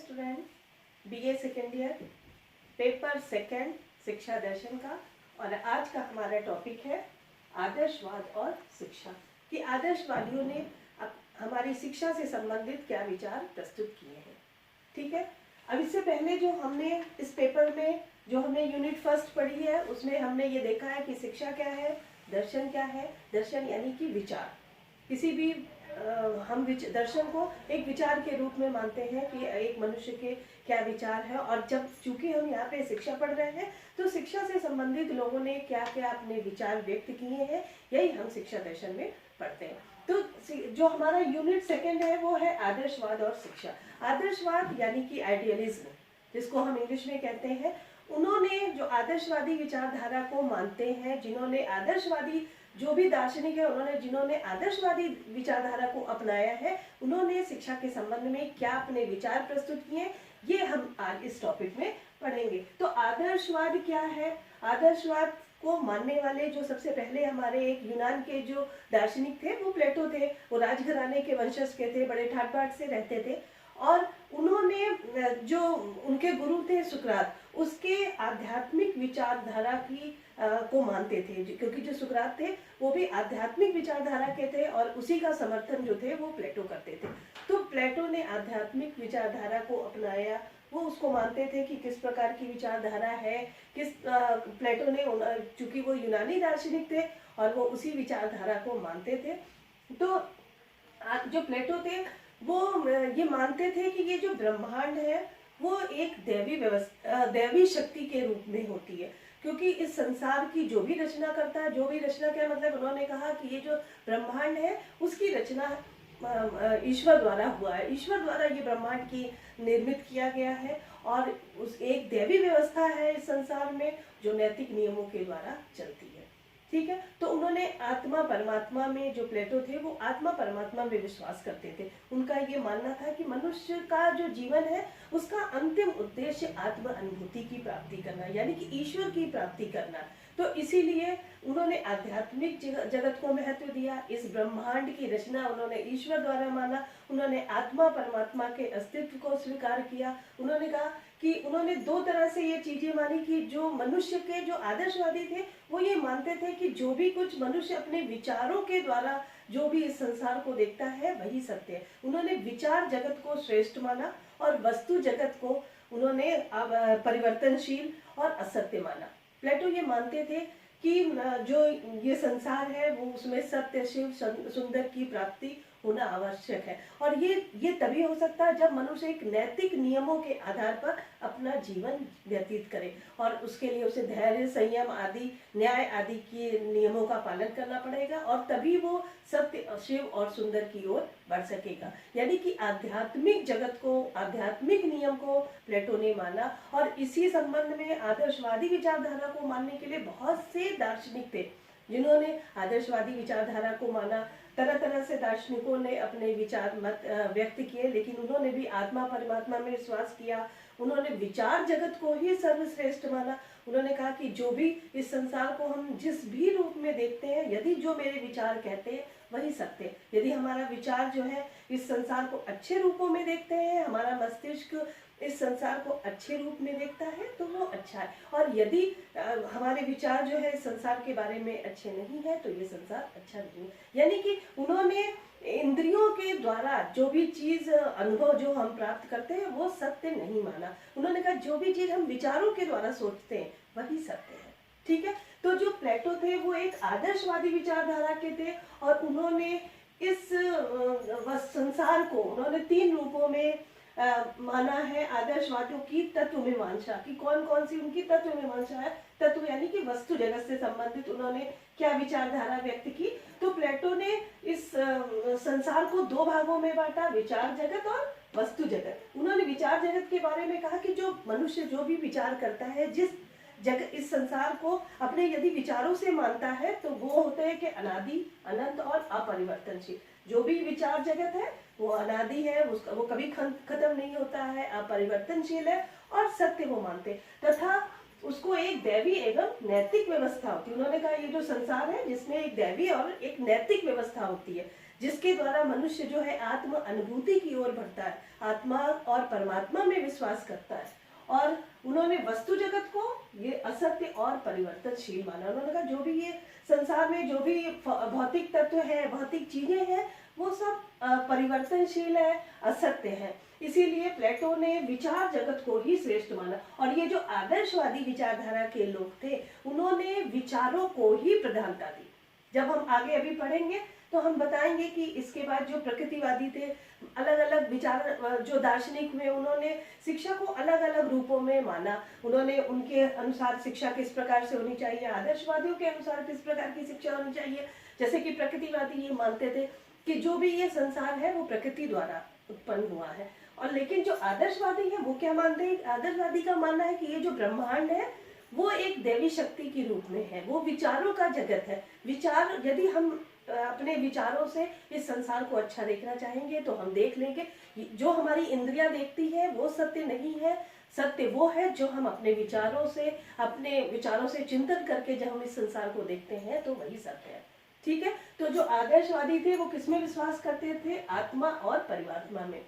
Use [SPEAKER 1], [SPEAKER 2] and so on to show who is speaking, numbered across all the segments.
[SPEAKER 1] Student, BA second year, paper second शिक्षा दर्शन का। और आज का हमारा टॉपिक है आदर्शवाद और शिक्षा कि आदर्शवादियों ने हमारी शिक्षा से संबंधित क्या विचार प्रस्तुत किए हैं। ठीक है, अब इससे पहले जो हमने इस पेपर में जो हमने यूनिट फर्स्ट पढ़ी है उसमें हमने ये देखा है कि शिक्षा क्या है, दर्शन क्या है। दर्शन यानी कि विचार, किसी भी हम दर्शन को एक विचार के रूप में मानते हैं कि एक मनुष्य के क्या विचार है। और जब चूंकि हम यहाँ पे शिक्षा पढ़ रहे हैं तो शिक्षा से संबंधित लोगों ने क्या क्या अपने विचार व्यक्त किए हैं, यही हम शिक्षा दर्शन में पढ़ते हैं। तो जो हमारा यूनिट सेकंड है वो है आदर्शवाद और शिक्षा। आदर्शवाद यानी कि आइडियलिज्म, जिसको हम इंग्लिश में कहते हैं, उन्होंने जो आदर्शवादी विचारधारा को मानते हैं, जिन्होंने आदर्शवादी जो भी दार्शनिक है उन्होंने जिन्होंने आदर्शवादी विचारधारा को अपनाया है, उन्होंने शिक्षा के संबंध में क्या अपने विचार प्रस्तुत किए, ये हम आज इस टॉपिक में पढ़ेंगे। तो आदर्शवाद क्या है? आदर्शवाद को मानने वाले जो सबसे पहले हमारे एक यूनान के जो दार्शनिक थे वो प्लेटो थे। वो राजघराने के वंशज के थे, बड़े ठाट बाट से रहते थे। और उन्होंने जो उनके गुरु थे सुकरात, उसके आध्यात्मिक विचारधारा की को मानते थे, क्योंकि जो सुकरात थे वो भी आध्यात्मिक विचारधारा के थे और उसी का समर्थन जो थे वो प्लेटो करते थे। तो प्लेटो ने आध्यात्मिक विचारधारा को अपनाया, वो उसको मानते थे कि किस प्रकार की विचारधारा है, किस प्लेटो ने, चूंकि वो यूनानी दार्शनिक थे और वो उसी विचारधारा को मानते थे। तो जो प्लेटो थे वो ये मानते थे कि ये जो ब्रह्मांड है वो एक दैवी शक्ति के रूप में होती है, क्योंकि इस संसार की जो भी रचना करता है, जो भी रचना क्या मतलब, उन्होंने कहा कि ये जो ब्रह्मांड है उसकी रचना ईश्वर द्वारा हुआ है, ईश्वर द्वारा ये ब्रह्मांड की निर्मित किया गया है और उस एक दैवी व्यवस्था है इस संसार में जो नैतिक नियमों के द्वारा चलती है। ठीक है, तो उन्होंने आत्मा परमात्मा में, जो प्लेटो थे वो आत्मा परमात्मा में विश्वास करते थे। उनका ये मानना था कि मनुष्य का जो जीवन है उसका अंतिम उद्देश्य आत्म अनुभूति की प्राप्ति करना, यानी कि ईश्वर की प्राप्ति करना। तो इसीलिए उन्होंने आध्यात्मिक जगत को महत्व दिया, इस ब्रह्मांड की रचना उन्होंने ईश्वर द्वारा माना, उन्होंने आत्मा परमात्मा के अस्तित्व को स्वीकार किया। उन्होंने कहा कि उन्होंने दो तरह से ये चीजें मानी कि जो मनुष्य के जो आदर्शवादी थे वो ये मानते थे कि जो भी कुछ मनुष्य अपने विचारों के द्वारा जो भी इस संसार को देखता है वही सत्य है। उन्होंने विचार जगत को श्रेष्ठ माना और वस्तु जगत को उन्होंने परिवर्तनशील और असत्य माना। प्लेटो ये मानते थे कि जो ये संसार है वो उसमें सत्य, शिव, सुंदर की प्राप्ति होना आवश्यक है। और ये तभी हो सकता है जब मनुष्य एक नैतिक नियमों के आधार पर अपना जीवन व्यतीत करे और उसके लिए उसे धैर्य, संयम आदि, न्याय आदि के नियमों का पालन करना पड़ेगा और तभी वो सत्य, शिव और सुंदर की ओर बढ़ सकेगा। यानी कि आध्यात्मिक जगत को, आध्यात्मिक नियम को प्लेटो ने माना। और इसी संबंध में आदर्शवादी विचारधारा को मानने के लिए बहुत से दार्शनिक थे जिन्होंने आदर्शवादी विचारधारा को माना। तरह तरह से दार्शनिकों ने अपने विचार मत व्यक्त किए, लेकिन उन्होंने भी आत्मा परमात्मा में विश्वास किया। उन्होंने विचार जगत को ही सर्वश्रेष्ठ माना। उन्होंने कहा कि जो भी इस संसार को हम जिस भी रूप में देखते हैं, यदि जो मेरे विचार कहते हैं वही सत्य है। यदि हमारा विचार जो है इस संसार को अच्छे रूपों में देखते हैं, हमारा मस्तिष्क इस संसार को अच्छे रूप में देखता है तो वो अच्छा है। और यदि हमारे विचार जो है इस संसार के बारे में अच्छे नहीं है तो ये संसार अच्छा नहीं है। यानी कि उन्होंने इंद्रियों के द्वारा जो भी चीज, अनुभव जो हम प्राप्त करते हैं वो सत्य नहीं माना। उन्होंने कहा जो भी चीज हम विचारों के द्वारा सोचते हैं वही सत्य है। ठीक है, तो जो प्लेटो थे वो एक आदर्शवादी विचारधारा के थे और उन्होंने इस संसार को उन्होंने तीन रूपों में माना है। आदर्शवादियों की तत्व मीमांसा की कौन कौन सी उनकी तत्व मीमांसा है। तत्व यानी कि वस्तु जगत से संबंधित उन्होंने क्या विचारधारा व्यक्त की। तो प्लेटो ने इस संसार को दो भागों में बांटा, विचार जगत और वस्तु जगत। उन्होंने विचार जगत के बारे में कहा कि जो मनुष्य जो भी विचार करता है, जिस जगत इस संसार को अपने यदि विचारों से मानता है तो वो होते हैं कि अनादि, अनंत और अपरिवर्तनशील। जो भी विचार जगत है वो अनादि है, उसका वो कभी खत्म नहीं होता है, अपरिवर्तनशील है और सत्य वो मानते, तथा उसको एक दैवी एवं नैतिक व्यवस्था होती है। उन्होंने कहा ये जो संसार है जिसमें एक दैवी और एक नैतिक व्यवस्था होती है। जिसके द्वारा मनुष्य जो है आत्म अनुभूति की ओर बढ़ता है, आत्मा और परमात्मा में विश्वास करता है। और उन्होंने वस्तु जगत को ये असत्य और परिवर्तनशील माना। उन्होंने कहा जो भी ये संसार में जो भी भौतिक तत्व है, भौतिक चीजें हैं, वो सब परिवर्तनशील है, असत्य है। इसीलिए प्लेटो ने विचार जगत को ही श्रेष्ठ माना। और ये जो आदर्शवादी विचारधारा के लोग थे, उन्होंने विचारों को ही प्रधानता दी। जब हम आगे अभी पढ़ेंगे तो हम बताएंगे कि इसके बाद जो प्रकृतिवादी थे, अलग अलग विचार जो दार्शनिक हुए, उन्होंने शिक्षा को अलग अलग रूपों में माना। उन्होंने उनके अनुसार शिक्षा किस प्रकार से होनी चाहिए, आदर्शवादियों के अनुसार किस प्रकार की शिक्षा होनी चाहिए। जैसे कि प्रकृतिवादी ये मानते थे कि जो भी ये संसार है वो प्रकृति द्वारा उत्पन्न हुआ है। और लेकिन जो आदर्शवादी है वो क्या मानते हैं, आदर्शवादी का मानना है कि ये जो ब्रह्मांड है वो एक दैवी शक्ति के रूप में है, वो विचारों का जगत है। विचार, यदि हम अपने विचारों से इस संसार को अच्छा देखना चाहेंगे तो हम देख लेंगे जो हमारी इंद्रियां देखती है वो सत्य नहीं है। सत्य वो है जो हम अपने विचारों से चिंतन करके जब हम इस संसार को देखते हैं तो वही सत्य है। ठीक है। तो जो आदर्शवादी थे वो किसमें विश्वास करते थे, आत्मा और परमात्मा में।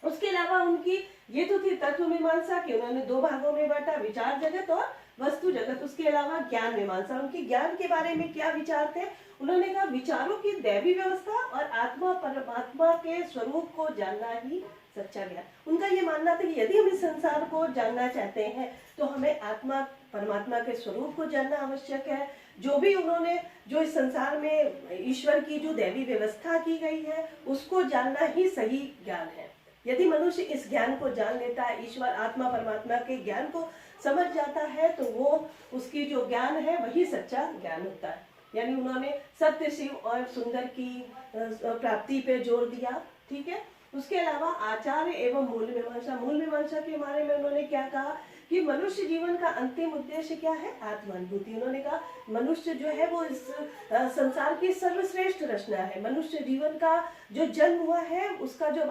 [SPEAKER 1] उसके अलावा उनकी ये तो थी तत्व मीमांसा की, उन्होंने दो भागों में बांटा, विचार जगत और वस्तु जगत। उसके अलावा ज्ञान मीमांसा, उनके ज्ञान के बारे में क्या विचार थे। उन्होंने कहा विचारों की दैवी व्यवस्था और आत्मा परमात्मा के स्वरूप को जानना ही सच्चा ज्ञान। उनका ये मानना था कि यदि हम इस संसार को जानना चाहते हैं तो हमें आत्मा परमात्मा के स्वरूप को जानना आवश्यक है। जो इस संसार में ईश्वर की जो दैवी व्यवस्था की गई है उसको जानना ही सही ज्ञान है। यदि मनुष्य इस ज्ञान को जान लेता है, ईश्वर आत्मा परमात्मा के ज्ञान को समझ जाता है, तो वो उसकी जो ज्ञान है वही सच्चा ज्ञान होता है। यानी उन्होंने सत्य, शिव और सुंदर की प्राप्ति पे जोर दिया। ठीक है। उसके अलावा आचार्य एवं मूल मीमांसा के बारे में उन्होंने क्या कहा कि मनुष्य जीवन का अंतिम उद्देश्य क्या है, आत्मानुभूति। उन्होंने कहा मनुष्य जो है वो इस संसार की सर्वश्रेष्ठ रचना है। मनुष्य जीवन का जो जन्म हुआ है उसका जो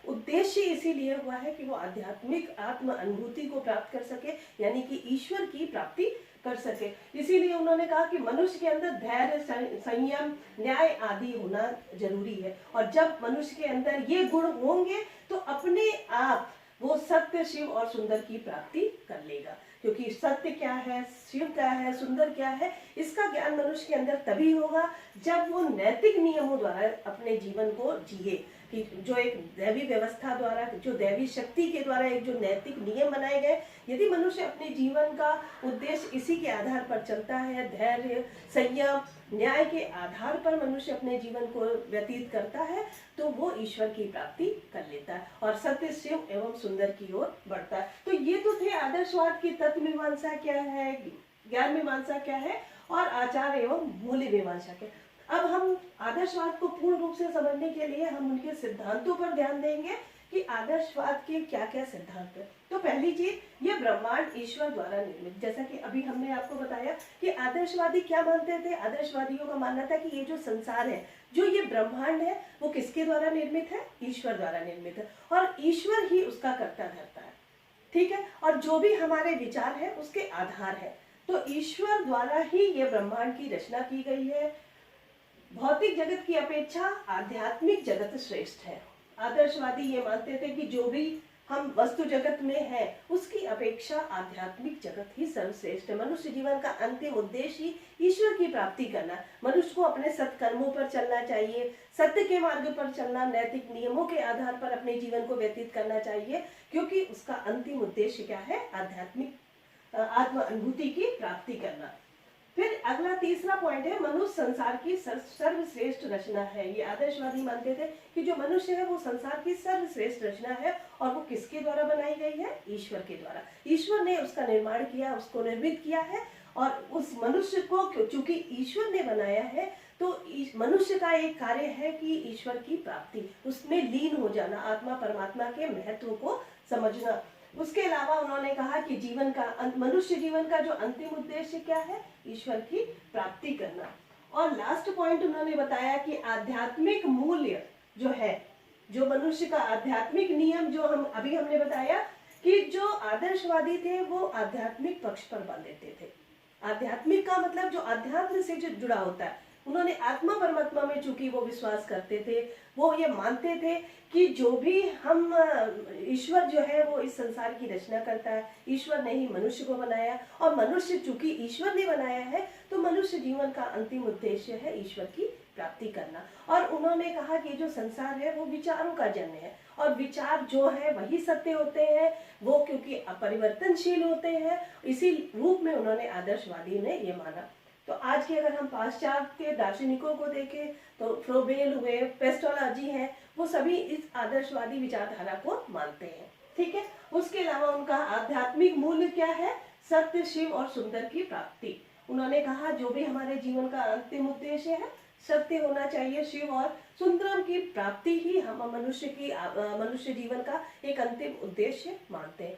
[SPEAKER 1] उद्देश्य इसीलिए हुआ है कि वो आध्यात्मिक आत्म अनुभूति को प्राप्त कर सके, यानी कि ईश्वर की प्राप्ति कर सके। इसीलिए उन्होंने कहा कि मनुष्य के अंदर धैर्य, संयम, न्याय आदि होना जरूरी है। और जब मनुष्य के अंदर ये गुण होंगे तो अपने आप वो सत्य, शिव और सुंदर की प्राप्ति कर लेगा। क्योंकि सत्य क्या है, शिव क्या है, सुंदर क्या है, इसका ज्ञान मनुष्य के अंदर तभी होगा जब वो नैतिक नियमों द्वारा अपने जीवन को जिए। कि जो एक दैवी व्यवस्था द्वारा, जो दैवी शक्ति के द्वारा एक जो नैतिक नियम बनाए गए, यदि मनुष्य अपने जीवन का उद्देश्य इसी के आधार पर चलता है, धैर्य, संयम, न्याय के आधार पर मनुष्य अपने जीवन को व्यतीत करता है, तो वो ईश्वर की प्राप्ति कर लेता है और सत्य, शिव एवं सुंदर की ओर बढ़ता है। तो ये तो थे आदर्शवाद की तत्व मीमांसा क्या है, ज्ञान मीमांसा क्या है और आचार एवं मूल्य मीमांसा क्या है। अब हम आदर्शवाद को पूर्ण रूप से समझने के लिए हम उनके सिद्धांतों पर ध्यान देंगे कि आदर्शवाद के क्या क्या सिद्धांत है। तो पहली चीज, ये ब्रह्मांड ईश्वर द्वारा निर्मित। जैसा कि अभी हमने आपको बताया कि आदर्शवादी क्या मानते थे, आदर्शवादियों का मानना था कि ये जो संसार है, जो ये ब्रह्मांड है, वो किसके द्वारा निर्मित है, ईश्वर द्वारा निर्मित है और ईश्वर ही उसका कर्ता धर्ता है। ठीक है। और जो भी हमारे विचार है उसके आधार है। तो ईश्वर द्वारा ही ये ब्रह्मांड की रचना की गई है। भौतिक जगत की अपेक्षा आध्यात्मिक जगत श्रेष्ठ है। आदर्शवादी ये मानते थे कि जो भी हम वस्तु जगत में है उसकी अपेक्षा आध्यात्मिक जगत ही सर्वश्रेष्ठ है। मनुष्य जीवन का अंतिम उद्देश्य ही ईश्वर की प्राप्ति करना। मनुष्य को अपने सत्कर्मों पर चलना चाहिए, सत्य के मार्ग पर चलना, नैतिक नियमों के आधार पर अपने जीवन को व्यतीत करना चाहिए, क्योंकि उसका अंतिम उद्देश्य क्या है, आध्यात्मिक आत्म अनुभूति की प्राप्ति करना। फिर अगला तीसरा पॉइंट है, मनुष्य संसार की सर्वश्रेष्ठ रचना है। ये आदर्शवादी मानते थे कि जो मनुष्य है वो संसार की सर्वश्रेष्ठ रचना है और वो किसके द्वारा बनाई गई है, ईश्वर के द्वारा। ईश्वर ने उसका निर्माण किया, उसको निर्मित किया है और उस मनुष्य को चूंकि ईश्वर ने बनाया है तो मनुष्य का एक कार्य है कि ईश्वर की प्राप्ति, उसमें लीन हो जाना, आत्मा परमात्मा के महत्व को समझना। उसके अलावा उन्होंने कहा कि मनुष्य जीवन का जो अंतिम उद्देश्य क्या है, ईश्वर की प्राप्ति करना। और लास्ट पॉइंट उन्होंने बताया कि आध्यात्मिक मूल्य जो है, जो मनुष्य का आध्यात्मिक नियम, जो हमने बताया कि जो आदर्शवादी थे वो आध्यात्मिक पक्ष पर बल देते थे। आध्यात्मिक का मतलब जो अध्यात्म से जो जुड़ा होता है, उन्होंने आत्मा परमात्मा में चूंकि वो विश्वास करते थे, वो ये मानते थे कि जो भी हम ईश्वर जो है वो इस संसार की रचना करता है, ईश्वर ने ही मनुष्य को बनाया, और मनुष्य चूंकि ईश्वर ने बनाया है तो मनुष्य जीवन का अंतिम उद्देश्य है ईश्वर की प्राप्ति करना। और उन्होंने कहा कि जो संसार है वो विचारों का जन्य है, और विचार जो है वही सत्य होते हैं, वो क्योंकि अपरिवर्तनशील होते हैं, इसी रूप में उन्होंने आदर्शवादी ने ये माना। तो आज के अगर हम पाश्चात्य दार्शनिकों को देखें तो फ्रोबेल हुए, पेस्टोलॉजी है, वो सभी इस आदर्शवादी विचारधारा को मानते हैं। ठीक है, उसके अलावा उनका आध्यात्मिक मूल्य क्या है? सत्य, शिव और सुंदर की प्राप्ति। उन्होंने कहा जो भी हमारे जीवन का अंतिम उद्देश्य है सत्य होना चाहिए, शिव और सुंदरम की प्राप्ति ही हम मनुष्य जीवन का एक अंतिम उद्देश्य मानते हैं।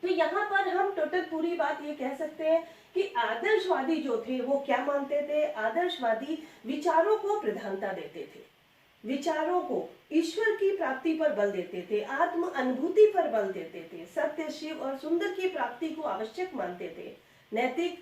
[SPEAKER 1] तो यहाँ पर हम टोटल पूरी बात ये कह सकते हैं कि आदर्शवादी जो थे वो क्या मानते थे? आदर्शवादी विचारों को प्रधानता देते थे, विचारों को ईश्वर की प्राप्ति पर बल देते थे, आत्म अनुभूति पर बल देते थे, सत्य, शिव और सुंदर की प्राप्ति को आवश्यक मानते थे। नैतिक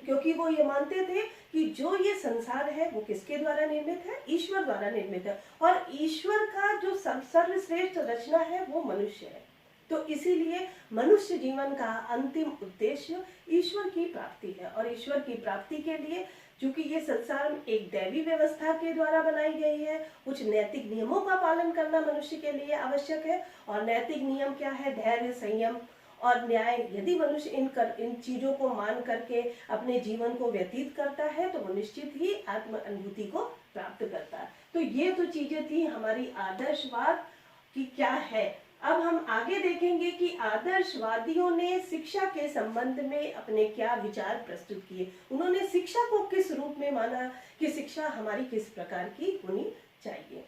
[SPEAKER 1] क्योंकि वो ये मानते थे कि जो ये संसार है वो किसके द्वारा निर्मित है? ईश्वर द्वारा निर्मित है, और ईश्वर का जो सर्वश्रेष्ठ रचना है वो मनुष्य है। तो इसीलिए मनुष्य जीवन का अंतिम उद्देश्य ईश्वर की प्राप्ति है, और ईश्वर की प्राप्ति के लिए चूंकि ये संसार एक दैवी व्यवस्था के द्वारा बनाई गई है, कुछ नैतिक नियमों का पालन करना मनुष्य के लिए आवश्यक है। और नैतिक नियम क्या है? धैर्य, संयम और न्याय। यदि मनुष्य इन चीजों को मान करके अपने जीवन को व्यतीत करता है तो वो निश्चित ही आत्म अनुभूति को प्राप्त करता है। तो ये तो चीजें थी हमारी आदर्शवाद की क्या है। अब हम आगे देखेंगे कि आदर्शवादियों ने शिक्षा के संबंध में अपने क्या विचार प्रस्तुत किए। उन्होंने शिक्षा को किस रूप में माना कि शिक्षा हमारी किस प्रकार की होनी चाहिए।